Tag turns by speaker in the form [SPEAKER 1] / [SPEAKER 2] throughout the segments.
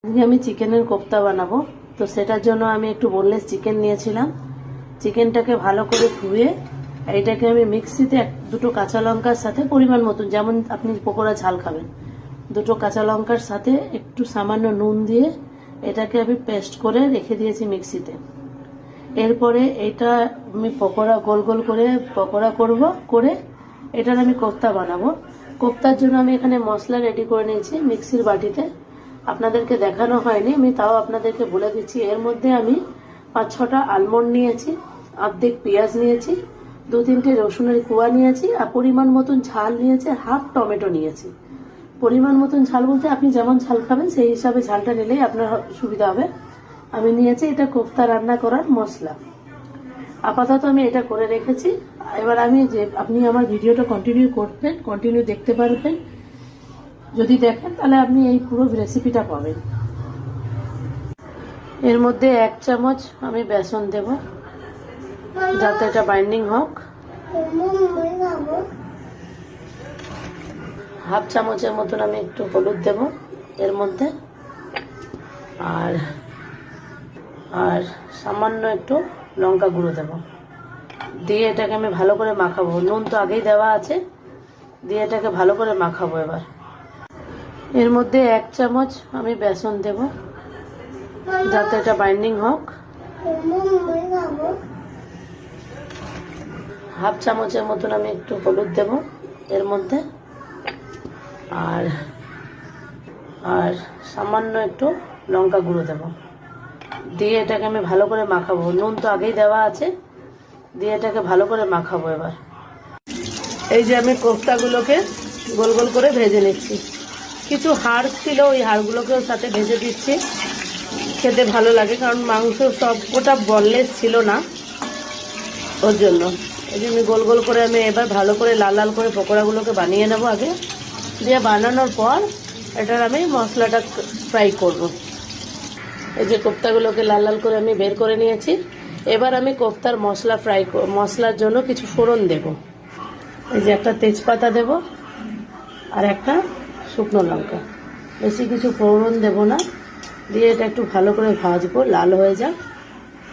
[SPEAKER 1] আজকে আমি চিকেনের কোফতা বানাবো। তো সেটার জন্য আমি একটু বোনলেস চিকেন নিয়েছিলাম। চিকেনটাকে ভালো করে ধুয়ে এইটাকে আমি মিক্সিতে দুটো কাঁচা লঙ্কার সাথে পরিমাণ মতন, যেমন আপনি পকোড়া ঝাল খাবেন, দুটো কাঁচা লঙ্কার সাথে একটু সামান্য নুন দিয়ে এটাকে আমি পেস্ট করে রেখে দিয়েছি মিক্সিতে। এরপরে এটা আমি পকোড়া গোল গোল করে পকোড়া করে এটার আমি কোফতা বানাবো। কোফতার জন্য আমি এখানে মশলা রেডি করে নিয়েছি মিক্সির বাটিতে। আপনাদেরকে দেখানো হয়নি, আমি তাও আপনাদেরকে বলে দিচ্ছি। এর মধ্যে আমি 5-6টা আলমন্ড নিয়েছি, অর্ধেক পেঁয়াজ নিয়েছি, 2-3টে রসুনের কোয়া নিয়েছি, আর পরিমাণ মতন ঝাল নিয়েছি, হাফ টমেটো নিয়েছি। পরিমাণ মতন ঝাল বলতে আপনি যেমন ঝাল খাবেন সেই হিসাবে ঝালটা নিলেই আপনার সুবিধা হবে। আমি নিয়েছি এটা কোফতা রান্না করার মশলা। আপাতত আমি এটা করে রেখেছি। এবার আপনি আমার ভিডিওটা কন্টিনিউ দেখতে পারবেন। যদি দেখেন তাহলে আপনি এই পুরো রেসিপিটা পাবেন। এর মধ্যে 1 চামচ আমি বেসন দেব যাতে এটা বাইন্ডিং হোক। হাফ চামচের মতন আমি একটু হলুদ দেব এর মধ্যে, আর সামান্য একটু লঙ্কা গুঁড়ো দেব। দিয়ে এটাকে আমি ভালো করে মাখাবো। নুন তো আগেই দেওয়া আছে, দিয়ে এটাকে ভালো করে মাখাবো। এবার এর মধ্যে 1 চামচ আমি বেসন দেব যাতে এটা বাইন্ডিং হোক। হাফ চামচের মতন আমি একটু হলুদ দেব এর মধ্যে, আর সামান্য একটু লঙ্কা গুঁড়ো দেব। দিয়ে এটাকে আমি ভালো করে মাখাবো। নুন তো আগেই দেওয়া আছে, দিয়ে এটাকে ভালো করে মাখাবো। এবার এই যে আমি কোফতাগুলোকে গোল গোল করে ভেজে নিচ্ছি। কিছু হাড় ছিল, ওই হাড়গুলোকেও সাথে ভেজে দিচ্ছি, খেতে ভালো লাগে, কারণ মাংস সবকটা বনলেস ছিল না, ওর জন্য। এই যে আমি গোল গোল করে আমি এবার ভালো করে লাল লাল করে পকোড়াগুলোকে বানিয়ে নেবো আগে। দিয়ে বানানোর পর এটার আমি মশলাটা ফ্রাই করব। এই যে কোফতাগুলোকে লাল লাল করে আমি বের করে নিয়েছি। এবার আমি কোফতার মশলার জন্য কিছু ফোড়ন দেব। এই যে একটা তেজপাতা দেব আর একটা শুকনো লঙ্কা, বেশি কিছু ফোড়ন দেব না। দিয়ে এটা একটু ভালো করে ভাজবো, লাল হয়ে যাক।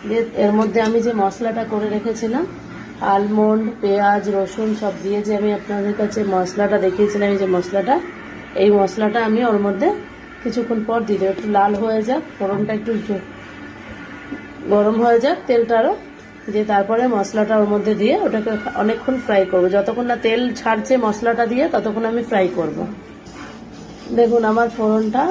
[SPEAKER 1] দিয়ে এর মধ্যে আমি যে মশলাটা করে রেখেছিলাম, আলমন্ড, পেঁয়াজ, রসুন সব দিয়ে যে আমি আপনাদের কাছে মশলাটা দেখিয়েছিলাম, এই মশলাটা আমি ওর মধ্যে কিছুক্ষণ পর দিয়ে দেবো। একটু লাল হয়ে যাক, ফোড়নটা একটু গরম হয়ে যাক, তেলটা আরও দিয়ে তারপরে মশলাটা ওর মধ্যে দিয়ে ওটাকে অনেকক্ষণ ফ্রাই করবো। যতক্ষণ না তেল ছাড়ছে মশলাটা দিয়ে ততক্ষণ আমি ফ্রাই করব। দেখুন আমার ফোড়নটা